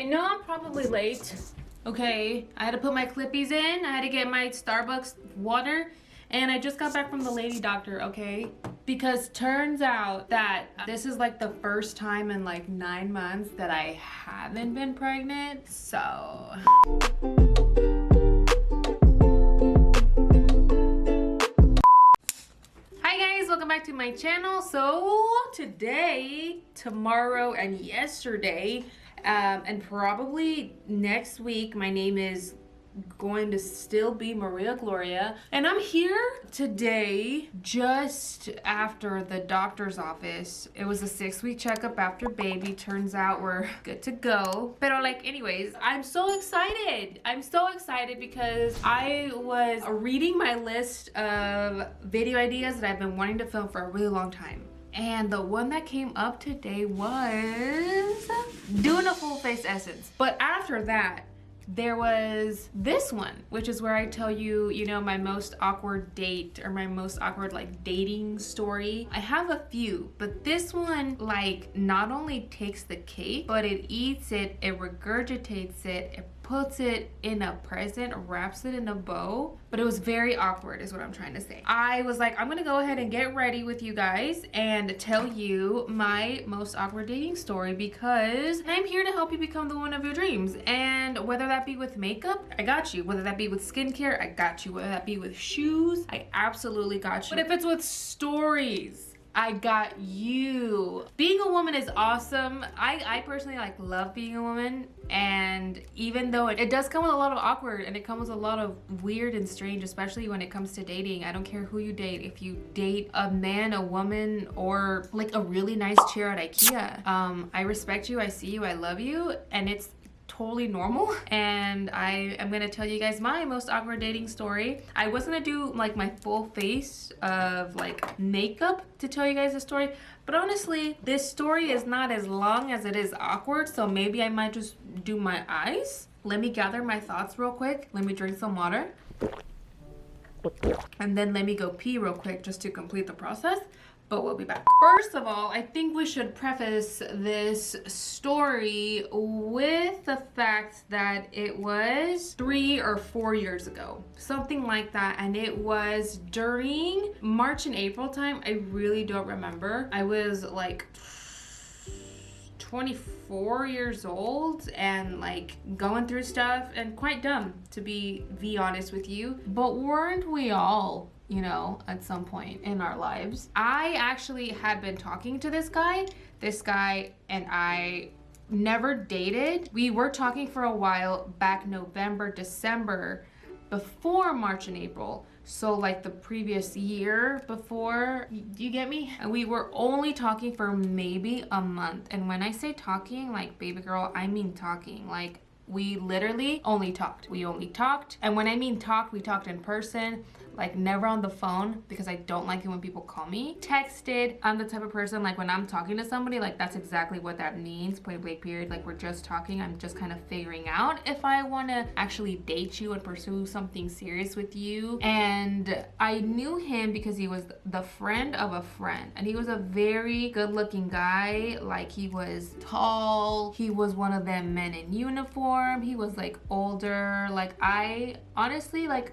know I'm probably late. Okay, I had to put my clippies in. I had to get my Starbucks water. And I just got back from the lady doctor, okay? Because turns out that this is like the first time in like 9 months that I haven't been pregnant. So... Hi guys, welcome back to my channel. So today, tomorrow, and yesterday, and probably next week, my name is going to still be Maria Gloria, and I'm here today just after the doctor's office. It was a 6-week checkup after baby. Turns out we're good to go. But like, anyways, I'm so excited. I'm so excited because I was reading my list of video ideas that I've been wanting to film for a really long time. And the one that came up today was doing a full face essence. But after that, there was this one, which is where I tell you, you know, my most awkward date or my most awkward like dating story. I have a few, but this one like not only takes the cake, but it eats it, it regurgitates it, it puts it in a present, wraps it in a bow. But it was very awkward is what I'm trying to say. I was like, I'm gonna go ahead and get ready with you guys and tell you my most awkward dating story because I'm here to help you become the woman of your dreams. And whether that be with makeup, I got you. Whether that be with skincare, I got you. Whether that be with shoes, I absolutely got you. But if it's with stories, I got you. Being a woman is awesome. I personally like love being a woman, and even though it does come with a lot of awkward and it comes with a lot of weird and strange, especially when it comes to dating. I don't care who you date. If you date a man, a woman, or like a really nice chair at IKEA, I respect you, I see you, I love you, and it's totally normal. And I am gonna tell you guys my most awkward dating story. I was gonna do like my full face of like makeup to tell you guys the story, but honestly this story is not as long as it is awkward, so maybe I might just do my eyes. Let me gather my thoughts real quick. Let me drink some water, and then let me go pee real quick just to complete the process. But we'll be back. First of all, I think we should preface this story with the fact that it was 3 or 4 years ago, something like that. And it was during March and April time. I really don't remember. I was like 24 years old and like going through stuff and quite dumb, to be honest with you. But weren't we all, you know, at some point in our lives? I actually had been talking to this guy and I never dated. We were talking for a while back November, December, before March and April. So like the previous year before, you get me? And we were only talking for maybe a month. And when I say talking, like baby girl, I mean talking. Like we literally only talked. We only talked. And when I mean talked, we talked in person. Like never on the phone, because I don't like it when people call me. Texted. I'm the type of person, like when I'm talking to somebody, like that's exactly what that means, point blank period. Like we're just talking. I'm just kind of figuring out if I want to actually date you and pursue something serious with you. And I knew him because he was the friend of a friend, and he was a very good looking guy. Like he was tall, he was one of them men in uniform, he was like older. Like I honestly, like,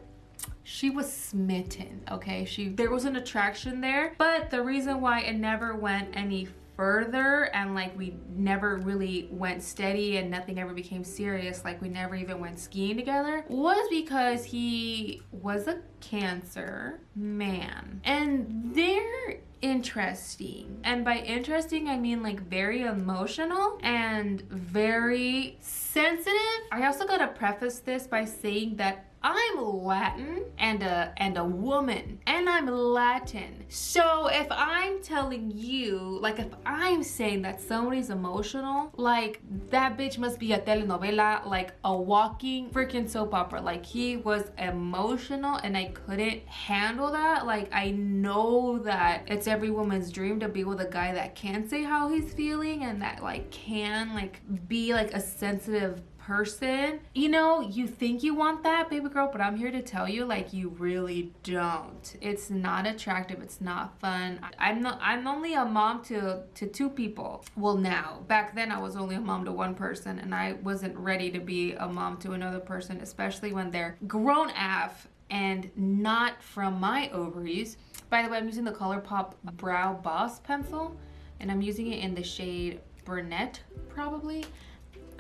she was smitten, okay? There was an attraction there, but the reason why it never went any further and like we never really went steady and nothing ever became serious, like we never even went skiing together, was because he was a Cancer man. And they're interesting. And by interesting, I mean like very emotional and very sensitive. I also gotta preface this by saying that I'm Latin and a woman, and I'm Latin. So if I'm telling you, like if I'm saying that somebody's emotional, like that bitch must be a telenovela, like a walking freaking soap opera. Like he was emotional and I couldn't handle that. Like I know that it's every woman's dream to be with a guy that can say how he's feeling and that like can like be like a sensitive person. You know, you think you want that, baby girl, but I'm here to tell you, like, you really don't. It's not attractive. It's not fun. I'm only a mom to 2 people. Well, now, back then I was only a mom to 1 person, and I wasn't ready to be a mom to another person, especially when they're grown AF and not from my ovaries. By the way, I'm using the ColourPop Brow Boss pencil, and I'm using it in the shade Brunette, probably.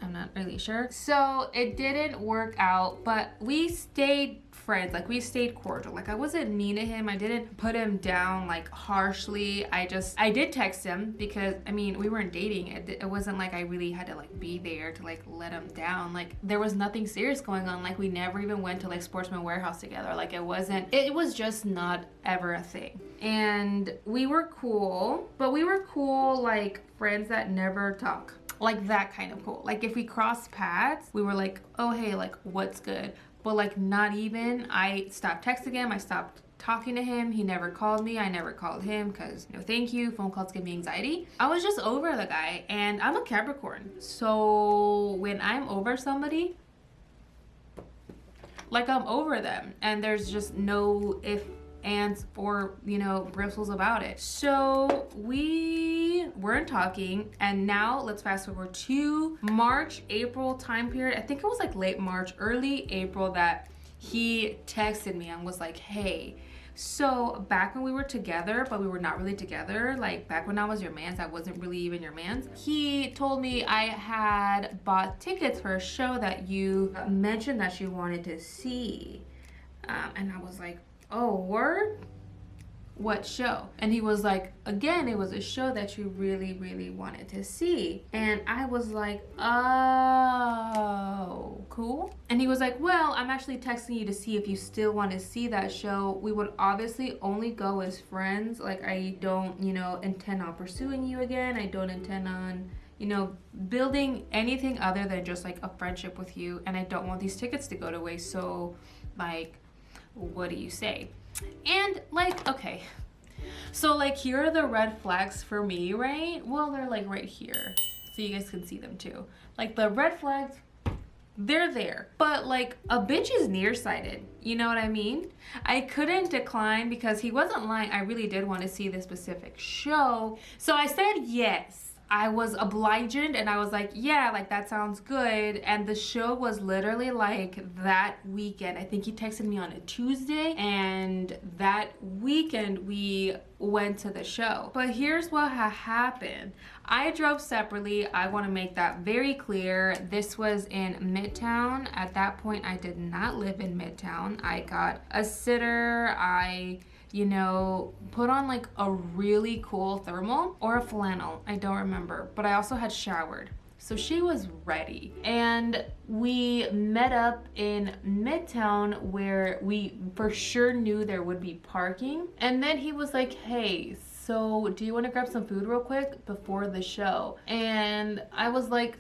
I'm not really sure. So it didn't work out, but we stayed friends. Like, we stayed cordial. Like, I wasn't mean to him. I didn't put him down like harshly. I did text him because, I mean, we weren't dating. It wasn't like I really had to like be there to like let him down. Like, there was nothing serious going on. Like, we never even went to like Sportsman Warehouse together. Like, it was just not ever a thing. And we were cool, but we were cool like friends that never talk. Like, that kind of cool. Like, if we crossed paths, we were like, oh, hey, like, what's good? But like, not even. I stopped texting him. I stopped talking to him. He never called me. I never called him because no thank you. Phone calls give me anxiety. I was just over the guy, and I'm a Capricorn. So when I'm over somebody, like, I'm over them, and there's just no if, ands, or, you know, bristles about it. So we weren't talking, and now let's fast forward to March, April time period. I think it was like late March, early April that he texted me and was like, hey, so back when we were together, but we were not really together, like back when I was your mans, I wasn't really even your mans. He told me I had bought tickets for a show that you mentioned that you wanted to see. And I was like, oh, word? What show? And he was like, again, it was a show that you really, really wanted to see. And I was like, oh, cool. And he was like, well, I'm actually texting you to see if you still want to see that show. We would obviously only go as friends. Like, I don't, you know, intend on pursuing you again. I don't intend on, you know, building anything other than just like a friendship with you. And I don't want these tickets to go to waste. So, like, what do you say? And like, okay, so like, here are the red flags for me, right? Well, they're like right here, so you guys can see them too. Like, the red flags, they're there, but like, a bitch is nearsighted, you know what I mean? I couldn't decline because he wasn't lying. I really did want to see this specific show, so I said yes. I was obliging, and I was like, yeah, like, that sounds good. And the show was literally like that weekend. I think he texted me on a Tuesday, and that weekend we went to the show. But here's what happened. I drove separately. I want to make that very clear. This was in Midtown. At that point, I did not live in Midtown. I got a sitter. I, you know, put on like a really cool thermal or a flannel. I don't remember, but I also had showered. So she was ready. And we met up in Midtown where we for sure knew there would be parking. And then he was like, hey, so do you want to grab some food real quick before the show? And I was like,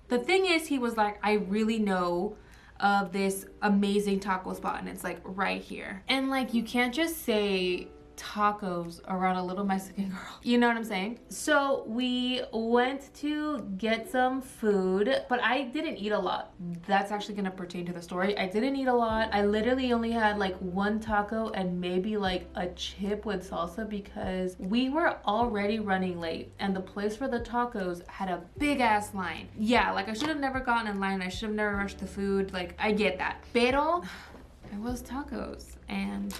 the thing is, he was like, I really know of this amazing taco spot, and it's like right here. And like, you can't just say tacos around a little Mexican girl, you know what I'm saying? So we went to get some food, but I didn't eat a lot. That's actually gonna pertain to the story. I didn't eat a lot. I literally only had like 1 taco and maybe like a chip with salsa because we were already running late, and the place for the tacos had a big ass line. Yeah, like, I should have never gotten in line. I should have never rushed the food. Like, I get that. Pero it was tacos, and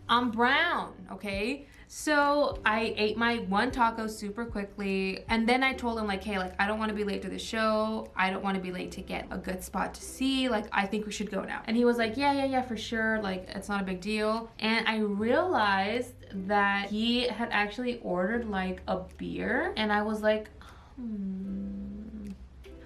I'm brown, okay? So I ate my 1 taco super quickly, and then I told him like, hey, like, I don't want to be late to the show. I don't want to be late to get a good spot to see. Like, I think we should go now. And he was like, yeah, for sure. Like, it's not a big deal. And I realized that he had actually ordered like a beer, and I was like,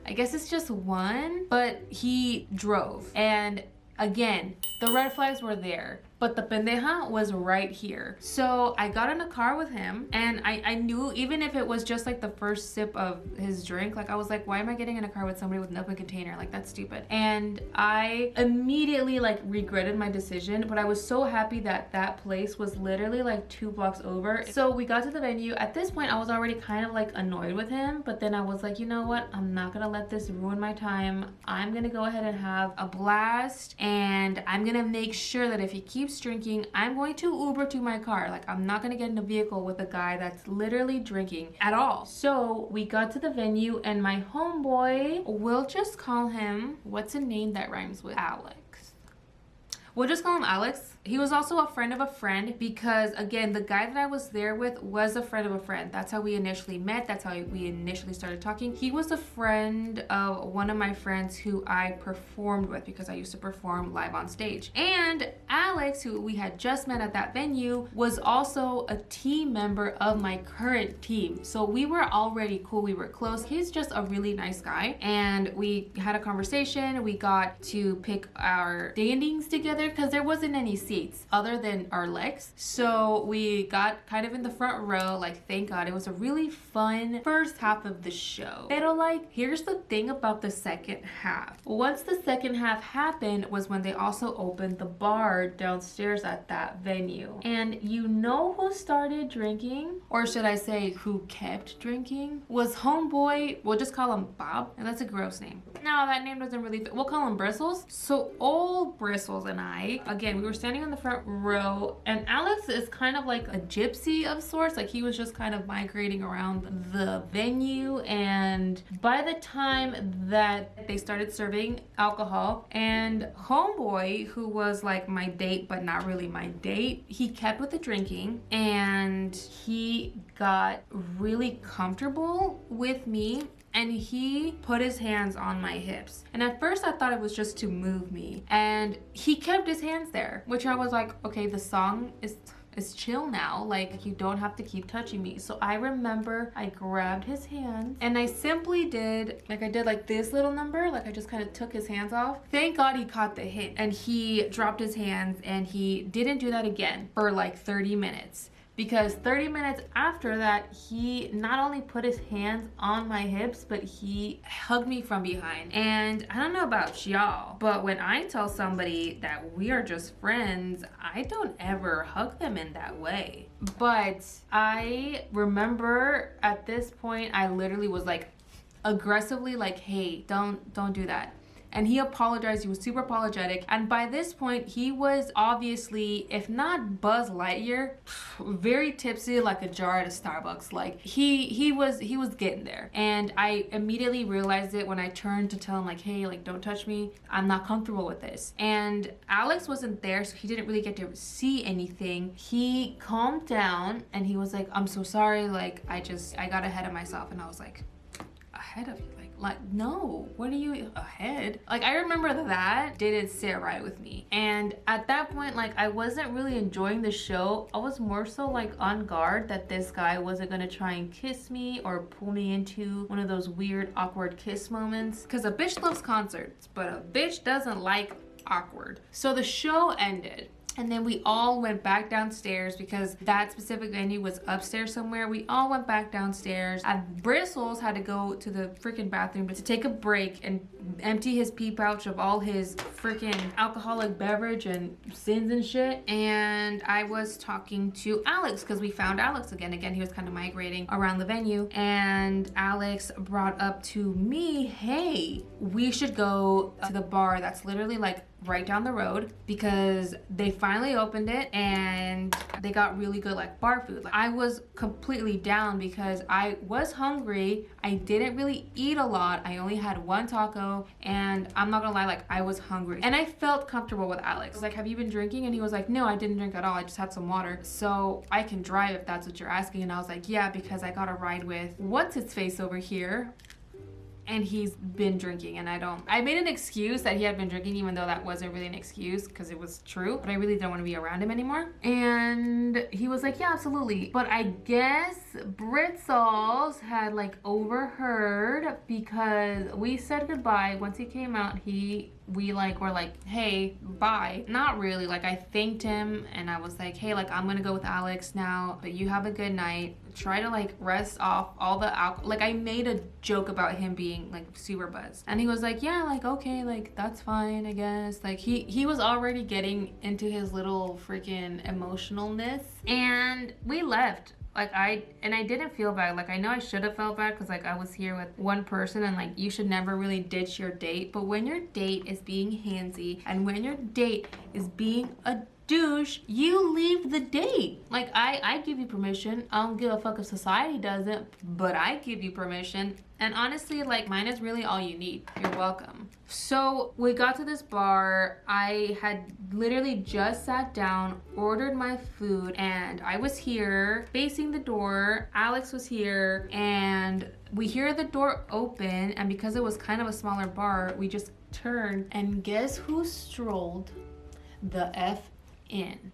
I guess it's just 1, but he drove. And again, the red flags were there. but the pendeja was right here. So I got in a car with him, and I knew even if it was just like the first sip of his drink, like I was like, why am I getting in a car with somebody with an open container? Like, that's stupid. And I immediately like regretted my decision, but I was so happy that that place was literally like 2 blocks over. So we got to the venue. At this point I was already kind of like annoyed with him, but then I was like, you know what, I'm not gonna let this ruin my time. I'm gonna go ahead and have a blast, and I'm gonna make sure that if he keeps drinking, I'm going to Uber to my car. Like, I'm not gonna get in a vehicle with a guy that's literally drinking at all. So we got to the venue, and my homeboy, we'll just call him, what's a name that rhymes with Alex? We'll just call him Alex. He was also a friend of a friend because, again, the guy that I was there with was a friend of a friend. That's how we initially met. That's how we initially started talking. He was a friend of one of my friends who I performed with because I used to perform live on stage. And Alex, who we had just met at that venue, was also a team member of my current team. So we were already cool. We were close. He's just a really nice guy. And we had a conversation. We got to pick our standings together because there wasn't any seats other than our legs. So we got kind of in the front row, like, thank God. It was a really fun first half of the show. But like, here's the thing about the second half. Once the second half happened was when they also opened the bar downstairs at that venue. And you know who started drinking? Or should I say who kept drinking? Was homeboy, we'll just call him Bob. And that's a gross name. No, that name doesn't really fit. We'll call him Bristles. So old Bristles and I, again, we were standing in the front row, and Alex is kind of like a gypsy of sorts. Like, he was just kind of migrating around the venue, and by the time that they started serving alcohol, and homeboy, who was like my date but not really my date, he kept with the drinking, and he got really comfortable with me, and he put his hands on my hips. And at first I thought it was just to move me, and he kept his hands there, which I was like, okay, the song is chill now, like, you don't have to keep touching me. So I remember I grabbed his hands and I simply did, like, I did like this little number, like I just kind of took his hands off. Thank God he caught the hint, and he dropped his hands, and he didn't do that again for like 30 minutes. Because 30 minutes after that, he not only put his hands on my hips, but he hugged me from behind. And I don't know about y'all, but when I tell somebody that we are just friends, I don't ever hug them in that way. But I remember at this point, I literally was like aggressively like, hey, don't do that. And he apologized. He was super apologetic. And by this point, he was obviously, if not Buzz Lightyear, very tipsy, like a jar at a Starbucks. Like, he was getting there. And I immediately realized it when I turned to tell him, like, hey, like, don't touch me. I'm not comfortable with this. And Alex wasn't there, so he didn't really get to see anything. He calmed down and he was like, I'm so sorry. Like, I got ahead of myself. And I was like, ahead of you? Like, no, what are you ahead? Like, I remember that didn't sit right with me. And at that point, like, I wasn't really enjoying the show. I was more so like on guard that this guy wasn't gonna try and kiss me or pull me into one of those weird, awkward kiss moments. Cause a bitch loves concerts, but a bitch doesn't like awkward. So the show ended. And then we all went back downstairs because that specific venue was upstairs somewhere. We all went back downstairs. And Bristles had to go to the freaking bathroom to take a break and empty his pee pouch of all his freaking alcoholic beverage and sins and shit. And I was talking to Alex because we found Alex again. Again, he was kind of migrating around the venue. And Alex brought up to me, hey, we should go to the bar that's literally like right down the road because they finally opened it and they got really good like bar food. Like, I was completely down because I was hungry. I didn't really eat a lot. I only had one taco, and I'm not gonna lie, like, I was hungry and I felt comfortable with Alex. Like, have you been drinking? And he was like, no, I didn't drink at all. I just had some water. So I can drive if that's what you're asking. And I was like, yeah, because I got a ride with what's his face over here. And he's been drinking, and I made an excuse that he had been drinking, even though that wasn't really an excuse because it was true, but I really didn't want to be around him anymore. And he was like, yeah, absolutely. But I guess Britzels had like overheard because we said goodbye. Once he came out, he we like were like, hey, bye. Not really. Like I thanked him and I was like, hey, like I'm gonna go with Alex now, but you have a good night. Try to like rest off all the alcohol. Like I made a joke about him being like super buzzed, and he was like, yeah, like okay, like that's fine, I guess. Like he was already getting into his little freaking emotionalness, and we left. Like I didn't feel bad. Like I know I should have felt bad because like I was here with one person, and like you should never really ditch your date. But when your date is being handsy and when your date is being a douche, you leave the date. Like I give you permission. I don't give a fuck if society doesn't, but I give you permission. And honestly, like mine is really all you need. You're welcome. So we got to this bar. I had literally just sat down, ordered my food, and I was here facing the door. Alex was here, and we hear the door open, and because it was kind of a smaller bar, we just turned, and guess who strolled the F in?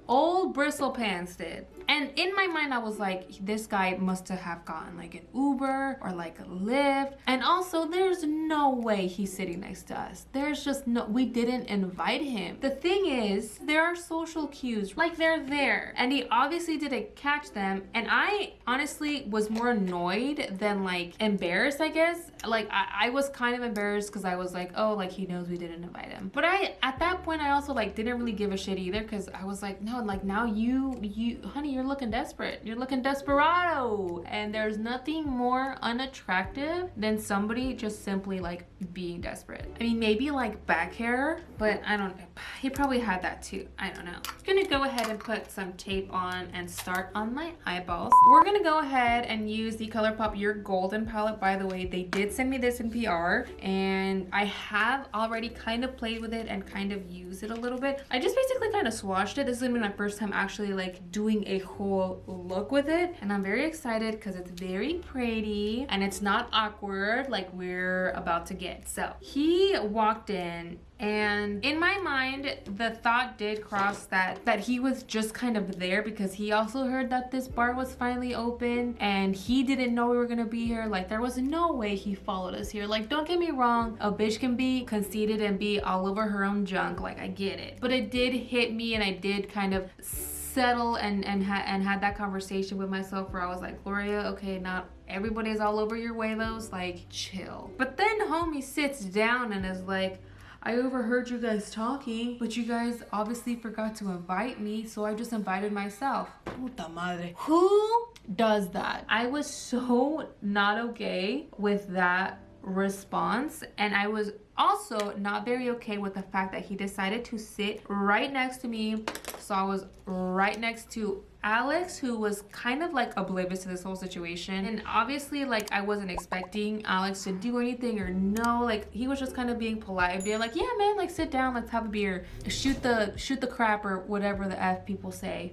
Old Bristlepants did. And in my mind, I was like, this guy must have gotten like an Uber or like a Lyft. And also, there's no way he's sitting next to us. There's just no, we didn't invite him. The thing is, there are social cues, like they're there. And he obviously didn't catch them. And I honestly was more annoyed than like embarrassed, I guess. Like I was kind of embarrassed because I was like, oh, like he knows we didn't invite him. But at that point, I also like didn't really give a shit either, because I was like, no, like now you, honey, you're looking desperate. You're looking desperado. And there's nothing more unattractive than somebody just simply like being desperate. I mean, maybe like back hair, but I don't know. He probably had that too. I don't know. I'm gonna go ahead and put some tape on and start on my eyeballs. We're gonna go ahead and use the ColourPop Your Golden palette. By the way, they did send me this in PR, and I have already kind of played with it and kind of used it a little bit. I just basically kind of swatched it. This is gonna be my first time actually like doing a whole look with it, and I'm very excited because it's very pretty and it's not awkward like we're about to get. So he walked in, and in my mind, the thought did cross that he was just kind of there because he also heard that this bar was finally open and he didn't know we were gonna be here. Like there was no way he followed us here. Like don't get me wrong, a bitch can be conceited and be all over her own junk. Like I get it, but it did hit me, and I did kind of settle and had that conversation with myself where I was like, Gloria, okay, not everybody's all over your huevos, like chill. But then homie sits down and is like, I overheard you guys talking, but you guys obviously forgot to invite me, so I just invited myself. Puta madre. Who does that? I was so not okay with that response, and I was also not very okay with the fact that he decided to sit right next to me. So I was right next to Alex, who was kind of like oblivious to this whole situation, and obviously like I wasn't expecting Alex to do anything or no, like he was just kind of being polite and being like, yeah man, like sit down, let's have a beer, shoot the crap, or whatever the F people say.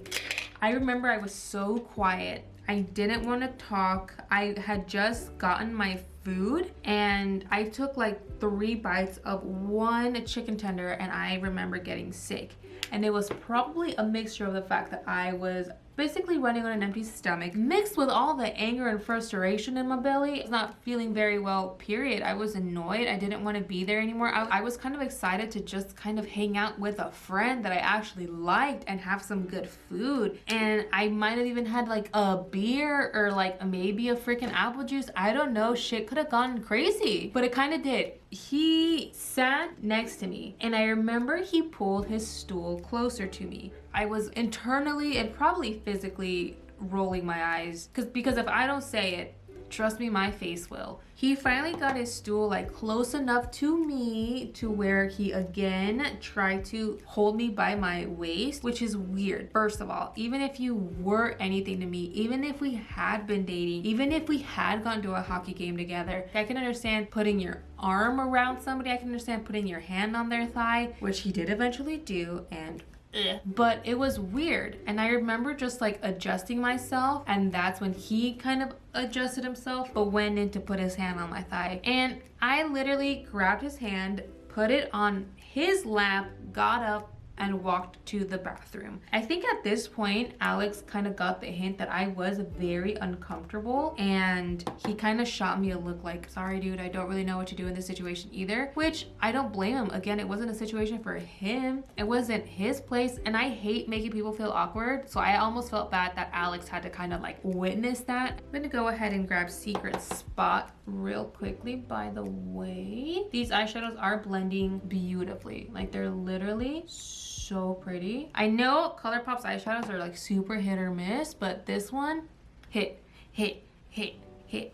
I remember I was so quiet. I didn't want to talk. I had just gotten my food and I took like 3 bites of one chicken tender, and I remember getting sick. And it was probably a mixture of the fact that I was basically running on an empty stomach, mixed with all the anger and frustration in my belly. I was not feeling very well, period. I was annoyed. I didn't want to be there anymore. I was kind of excited to just kind of hang out with a friend that I actually liked and have some good food. And I might have even had like a beer or like maybe a freaking apple juice. I don't know. Shit could have gone crazy, but it kind of did. He sat next to me, and I remember he pulled his stool closer to me. I was internally and probably physically rolling my eyes because if I don't say it, trust me, my face will. He finally got his stool like close enough to me to where he again tried to hold me by my waist, which is weird. First of all, even if you were anything to me, even if we had been dating, even if we had gone to a hockey game together, I can understand putting your arm around somebody. I can understand putting your hand on their thigh, which he did eventually do, and but it was weird. And I remember just like adjusting myself, and that's when he kind of adjusted himself but went in to put his hand on my thigh, and I literally grabbed his hand, put it on his lap, got up, and walked to the bathroom. I think at this point, Alex kind of got the hint that I was very uncomfortable, and he kind of shot me a look like, sorry dude, I don't really know what to do in this situation either, which I don't blame him. Again, it wasn't a situation for him. It wasn't his place, and I hate making people feel awkward, so I almost felt bad that Alex had to kind of like witness that. I'm gonna go ahead and grab Secret Spot real quickly. By the way, these eyeshadows are blending beautifully. Like, they're literally so pretty. I know ColourPop's eyeshadows are like super hit or miss, but this one hit.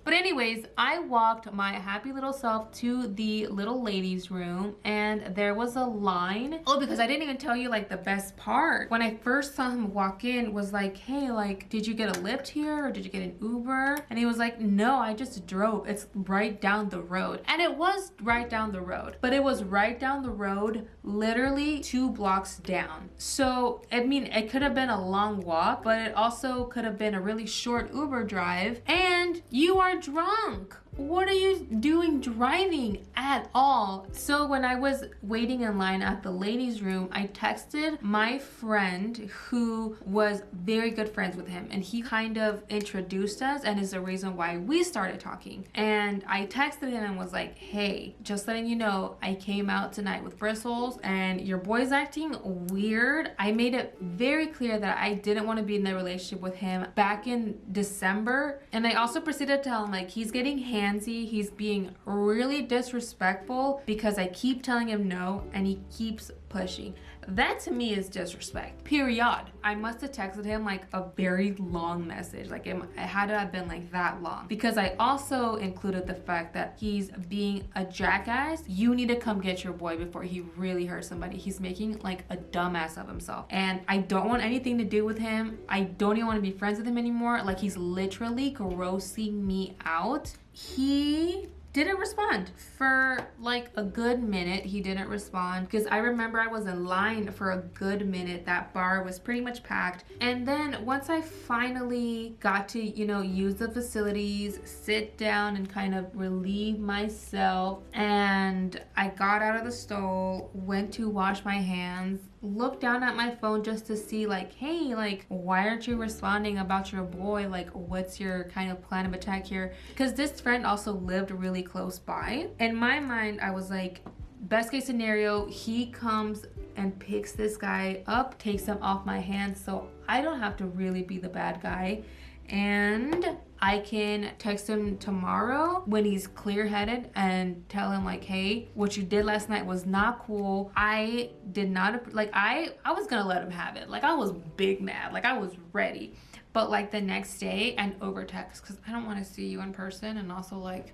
But anyways, I walked my happy little self to the little ladies room, and there was a line. Oh, because I didn't even tell you like the best part. When I first saw him walk in, was like, hey, like, did you get a lift here or did you get an Uber? And he was like, no, I just drove. It's right down the road. And it was right down the road, but it was right down the road, literally 2 blocks down. So, I mean, it could have been a long walk, but it also could have been a really short Uber drive. And you are drunk. What are you doing driving at all? So when I was waiting in line at the ladies' room, I texted my friend who was very good friends with him, and he kind of introduced us and is the reason why we started talking. And I texted him and was like, hey, just letting you know, I came out tonight with bristles and your boy's acting weird. I made it very clear that I didn't want to be in a relationship with him back in December. And I also proceeded to tell him, like, he's getting handsy, he's being really disrespectful because I keep telling him no and he keeps pushing. That to me is disrespect, period. I must have texted him like a very long message. Like, it had to have been like that long, because I also included the fact that he's being a jackass. You need to come get your boy before he really hurts somebody. He's making like a dumbass of himself, and I don't want anything to do with him. I don't even want to be friends with him anymore. Like, he's literally grossing me out. He didn't respond for like a good minute. He didn't respond because I remember I was in line for a good minute. That bar was pretty much packed. And then once I finally got to, you know, use the facilities, sit down and kind of relieve myself, and I got out of the stall, went to wash my hands, looked down at my phone just to see like, hey, like, why aren't you responding about your boy? Like, what's your kind of plan of attack here? Because this friend also lived really close by. In my mind, I was like, best case scenario, he comes and picks this guy up, takes him off my hands, so I don't have to really be the bad guy. And I can text him tomorrow when he's clear-headed and tell him like, hey, what you did last night was not cool. I did not, like, I was gonna let him have it. Like, I was big mad, like I was ready. But like the next day and over text, because I don't want to see you in person, and also like,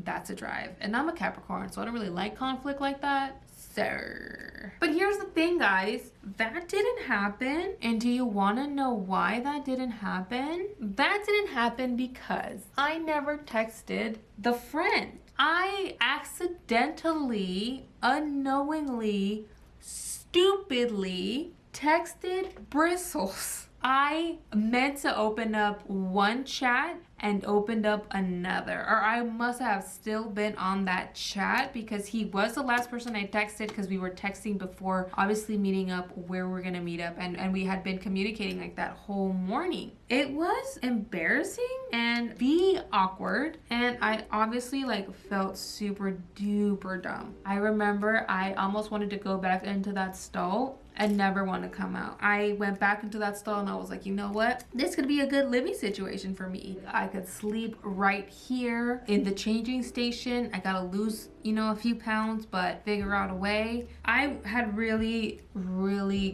that's a drive. And I'm a Capricorn, so I don't really like conflict like that. Sir. But here's the thing, guys, that didn't happen. And do you want to know why that didn't happen? That didn't happen because I never texted the friend. I accidentally, unknowingly, stupidly texted Bristles. I meant to open up one chat and opened up another, or I must have still been on that chat because he was the last person I texted, because we were texting before obviously meeting up where we're gonna meet up, and we had been communicating like that whole morning. It was embarrassing and be awkward, and I obviously like felt super duper dumb. I remember I almost wanted to go back into that stall and never want to come out. I went back into that stall and I was like, you know what? This could be a good living situation for me. I could sleep right here in the changing station. I gotta lose, you know, a few pounds, but figure out a way. I had really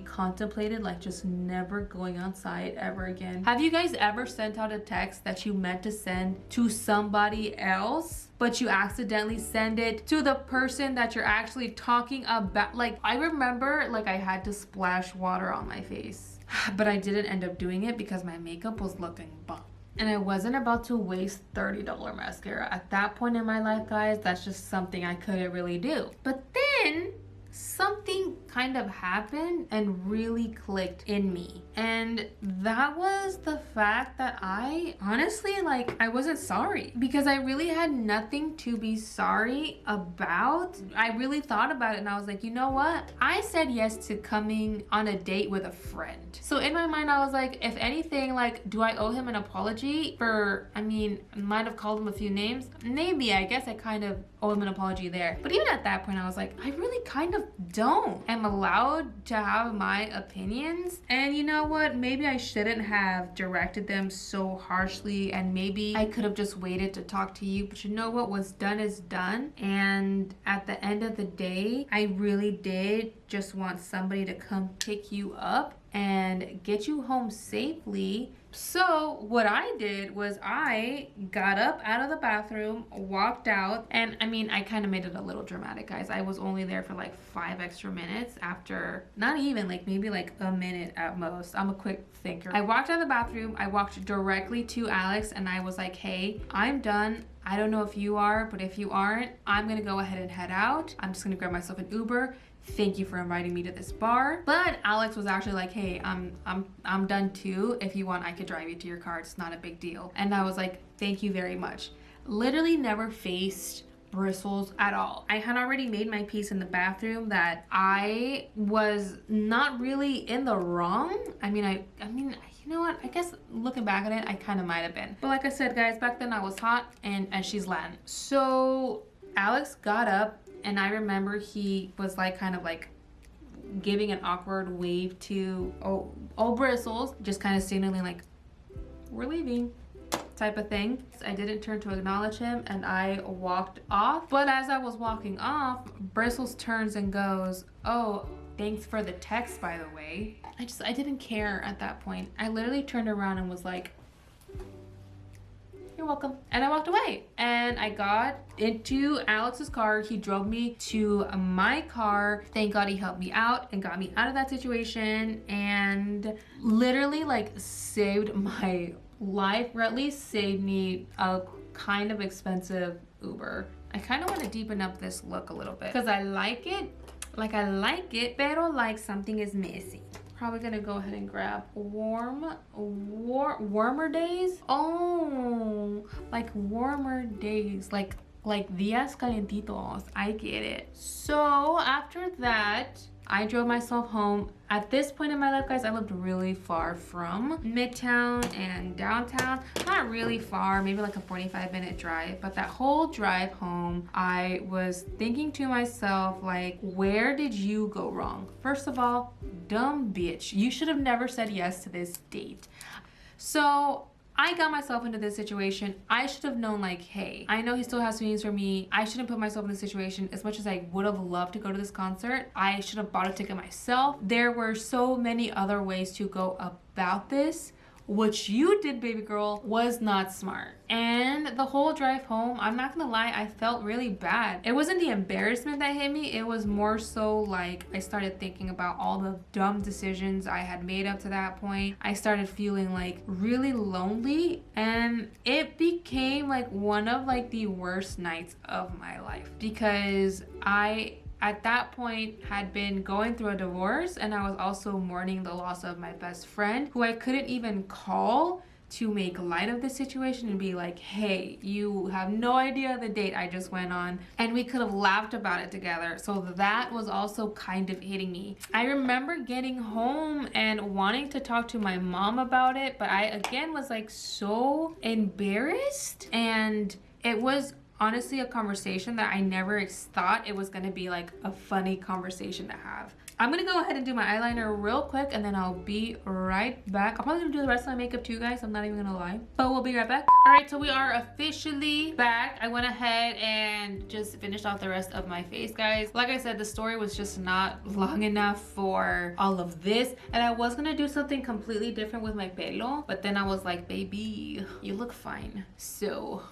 contemplated like just never going outside ever again. Have you guys ever sent out a text that you meant to send to somebody else, but you accidentally send it to the person that you're actually talking about? Like, I remember like I had to splash water on my face, but I didn't end up doing it because my makeup was looking bomb. And I wasn't about to waste $30 mascara. At that point in my life, guys, that's just something I couldn't really do. But then something kind of happened and really clicked in me. And that was the fact that I honestly, like, I wasn't sorry, because I really had nothing to be sorry about. I really thought about it and I was like, you know what? I said yes to coming on a date with a friend. So in my mind, I was like, if anything, like, do I owe him an apology for, I mean, I might have called him a few names. Maybe, I guess I kind of owe him an apology there. But even at that point, I was like, I really kind of don't. I'm allowed to have my opinions. And you know what? Maybe I shouldn't have directed them so harshly, and maybe I could have just waited to talk to you. But you know what? What's done is done. And at the end of the day, I really did just want somebody to come pick you up and get you home safely. So what I did was I got up out of the bathroom, walked out, and I mean, I kind of made it a little dramatic, guys. I was only there for like 5 extra minutes after, not even, like maybe like a minute at most. I'm a quick thinker. I walked out of the bathroom, I walked directly to Alex, and I was like, hey, I'm done. I don't know if you are, but if you aren't, I'm gonna go ahead and head out. I'm just gonna grab myself an Uber. Thank you for inviting me to this bar. But Alex was actually like, hey, I'm done too. If you want, I could drive you to your car. It's not a big deal. And I was like, thank you very much. Literally never faced bristles at all. I had already made my peace in the bathroom that I was not really in the wrong. I mean, you know what? I guess looking back at it, I kind of might have been. But like I said, guys, back then I was hot and she's Latin. So Alex got up, and I remember he was like kind of like giving an awkward wave to oh Bristles, just kind of signaling like, we're leaving type of thing. I didn't turn to acknowledge him and I walked off. But as I was walking off, Bristles turns and goes, oh, thanks for the text, by the way. I didn't care at that point. I literally turned around and was like, you're welcome. And I walked away. And I got into Alex's car. He drove me to my car. Thank God he helped me out and got me out of that situation and literally like saved my life, or at least saved me a kind of expensive Uber. I kind of want to deepen up this look a little bit because I like it. Like, I like it, pero like something is missing. Probably gonna go ahead and grab warmer days. Oh, like warmer days, like días calentitos. I get it. So after that, I drove myself home. At this point in my life, guys, I lived really far from Midtown and downtown. Not really far, maybe like a 45-minute drive. But that whole drive home, I was thinking to myself, like, where did you go wrong? First of all, dumb bitch. You should have never said yes to this date. So I got myself into this situation. I should have known, like, hey, I know he still has feelings for me. I shouldn't put myself in this situation. As much as I would have loved to go to this concert, I should have bought a ticket myself. There were so many other ways to go about this. What you did, baby girl, was not smart. And the whole drive home, I'm not gonna lie, I felt really bad. It wasn't the embarrassment that hit me, it was more so like I started thinking about all the dumb decisions I had made up to that point. I started feeling like really lonely, and it became like one of like the worst nights of my life because I at that point had been going through a divorce, and I was also mourning the loss of my best friend, who I couldn't even call to make light of the situation and be like, hey, you have no idea the date I just went on, and we could have laughed about it together. So that was also kind of hitting me. I remember getting home and wanting to talk to my mom about it, but I again was like so embarrassed, and it was honestly a conversation that I never thought it was gonna be like a funny conversation to have. I'm gonna go ahead and do my eyeliner real quick and then I'll be right back. I'm probably gonna do the rest of my makeup too, guys. I'm not even gonna lie, but we'll be right back. All right, so we are officially back. I went ahead and just finished off the rest of my face, guys. Like I said, the story was just not long enough for all of this, and I was gonna do something completely different with my pelo, but then I was like, baby, you look fine. So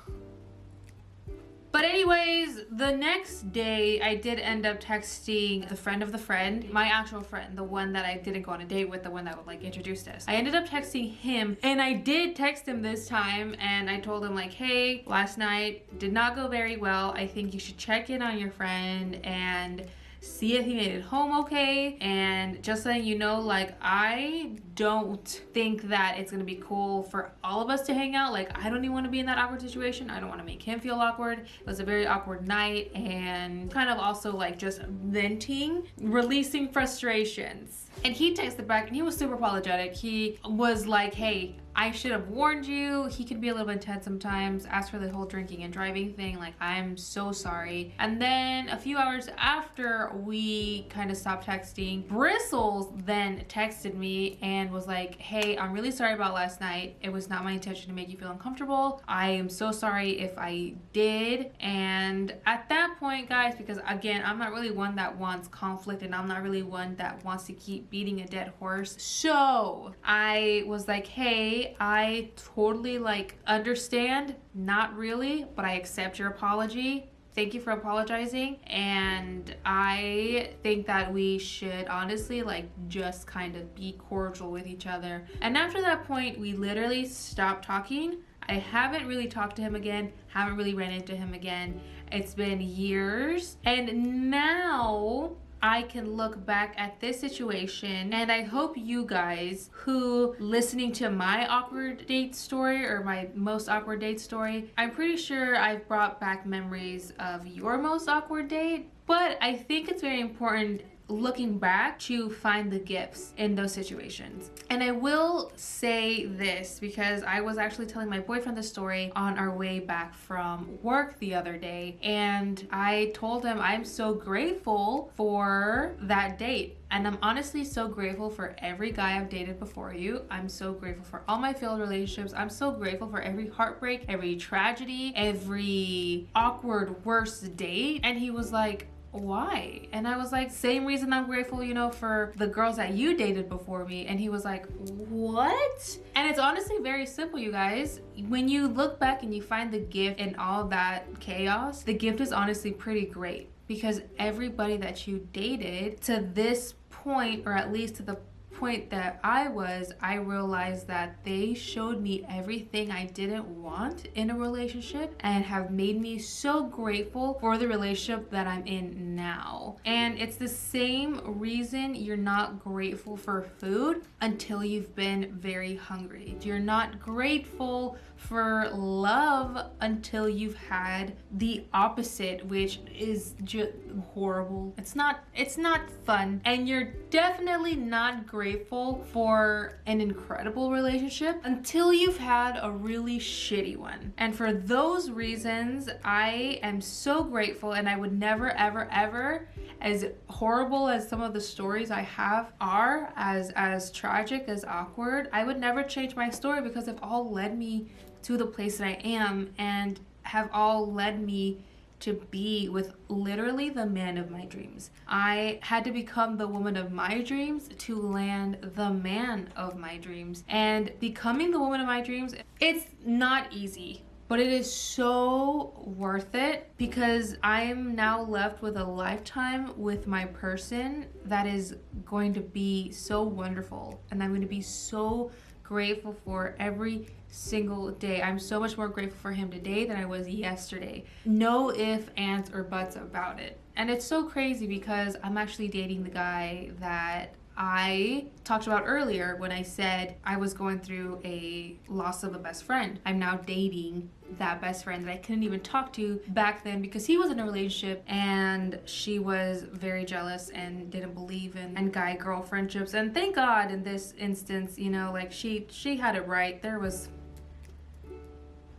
but anyways, the next day I did end up texting the friend of the friend, my actual friend, the one that I didn't go on a date with, the one that would like introduced us. I ended up texting him, and I did text him this time, and I told him like, hey, last night did not go very well. I think you should check in on your friend and see if he made it home okay, and just letting you know, like, I don't think that it's gonna be cool for all of us to hang out. Like, I don't even want to be in that awkward situation. I don't want to make him feel awkward. It was a very awkward night, and kind of also like just venting, releasing frustrations. And he texted back and he was super apologetic. He was like, hey, I should have warned you. He can be a little bit intense sometimes. As for the whole drinking and driving thing, like, I'm so sorry. And then a few hours after we kind of stopped texting, Bristles then texted me and was like, hey, I'm really sorry about last night. It was not my intention to make you feel uncomfortable. I am so sorry if I did. And at that point, guys, because again, I'm not really one that wants conflict, and I'm not really one that wants to keep beating a dead horse. So I was like, hey, I totally like understand, not really, but I accept your apology. Thank you for apologizing. And I think that we should honestly like just kind of be cordial with each other. And after that point, we literally stopped talking. I haven't really talked to him again, haven't really ran into him again. It's been years. And now I can look back at this situation, and I hope you guys who listening to my awkward date story or my most awkward date story, I'm pretty sure I've brought back memories of your most awkward date. But I think it's very important looking back to find the gifts in those situations. And I will say this because I was actually telling my boyfriend the story on our way back from work the other day, and I told him I'm so grateful for that date. And I'm honestly so grateful for every guy I've dated before you. I'm so grateful for all my failed relationships. I'm so grateful for every heartbreak, every tragedy, every awkward worst date. And he was like, why? And I was like, same reason I'm grateful, you know, for the girls that you dated before me. And he was like, what? And it's honestly very simple, you guys. When you look back and you find the gift in all that chaos, the gift is honestly pretty great, because everybody that you dated to this point, or at least to the point that I realized that they showed me everything I didn't want in a relationship and have made me so grateful for the relationship that I'm in now. And it's the same reason you're not grateful for food until you've been very hungry. You're not grateful for love until you've had the opposite, which is just horrible. It's not fun. And you're definitely not grateful for an incredible relationship until you've had a really shitty one. And for those reasons, I am so grateful, and I would never ever ever, as horrible as some of the stories I have are, as tragic, as awkward, I would never change my story, because it all led me to the place that I am, and have all led me to be with literally the man of my dreams. I had to become the woman of my dreams to land the man of my dreams. And becoming the woman of my dreams, it's not easy, but it is so worth it, because I am now left with a lifetime with my person that is going to be so wonderful, and I'm going to be so grateful for every single day. I'm so much more grateful for him today than I was yesterday. No ifs, ands, or buts about it. And it's so crazy because I'm actually dating the guy that I talked about earlier when I said I was going through a loss of a best friend. I'm now dating that best friend that I couldn't even talk to back then because he was in a relationship and she was very jealous and didn't believe in guy-girl friendships. And thank God in this instance, you know, like she had it right. There was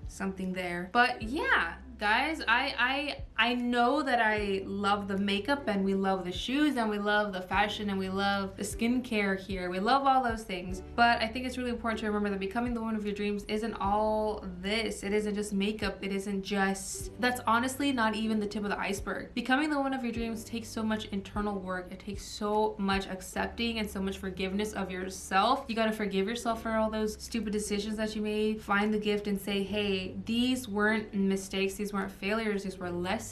something there. But yeah, guys, I know that I love the makeup and we love the shoes and we love the fashion and we love the skincare here. We love all those things. But I think it's really important to remember that becoming the woman of your dreams isn't all this. It isn't just makeup. It isn't just, that's honestly not even the tip of the iceberg. Becoming the woman of your dreams takes so much internal work. It takes so much accepting and so much forgiveness of yourself. You gotta forgive yourself for all those stupid decisions that you made. Find the gift and say, hey, these weren't mistakes. These weren't failures. These were lessons.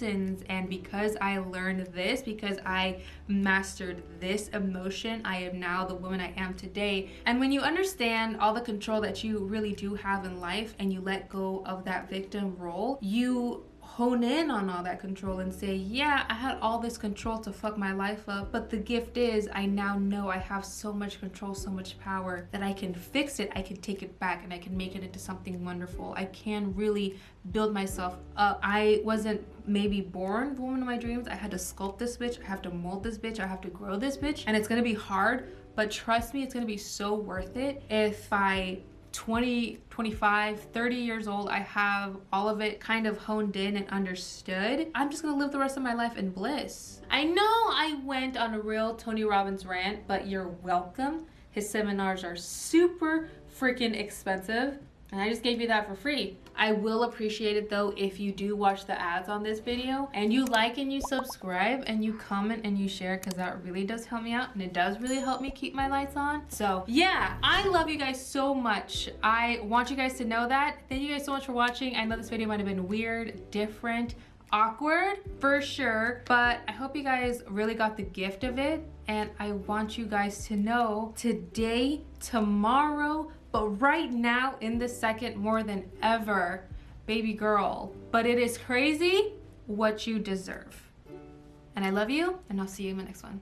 And because I learned this, because I mastered this emotion, I am now the woman I am today. And when you understand all the control that you really do have in life and you let go of that victim role, you hone in on all that control and say, yeah, I had all this control to fuck my life up, but the gift is I now know I have so much control, so much power that I can fix it, I can take it back, and I can make it into something wonderful. I can really build myself up. I wasn't maybe born the woman of my dreams. I had to sculpt this bitch, I have to mold this bitch, I have to grow this bitch, and it's gonna be hard, but trust me, it's gonna be so worth it if by 20, 25, 30 years old, I have all of it kind of honed in and understood. I'm just gonna live the rest of my life in bliss. I know I went on a real Tony Robbins rant, but you're welcome. His seminars are super freaking expensive, and I just gave you that for free. I will appreciate it though if you do watch the ads on this video and you like and you subscribe and you comment and you share, because that really does help me out and it does really help me keep my lights on. So yeah, I love you guys so much. I want you guys to know that. Thank you guys so much for watching. I know this video might have been weird, different, awkward for sure, but I hope you guys really got the gift of it, and I want you guys to know today, tomorrow, but right now in this second more than ever, baby girl, but it is crazy what you deserve. And I love you, and I'll see you in the next one.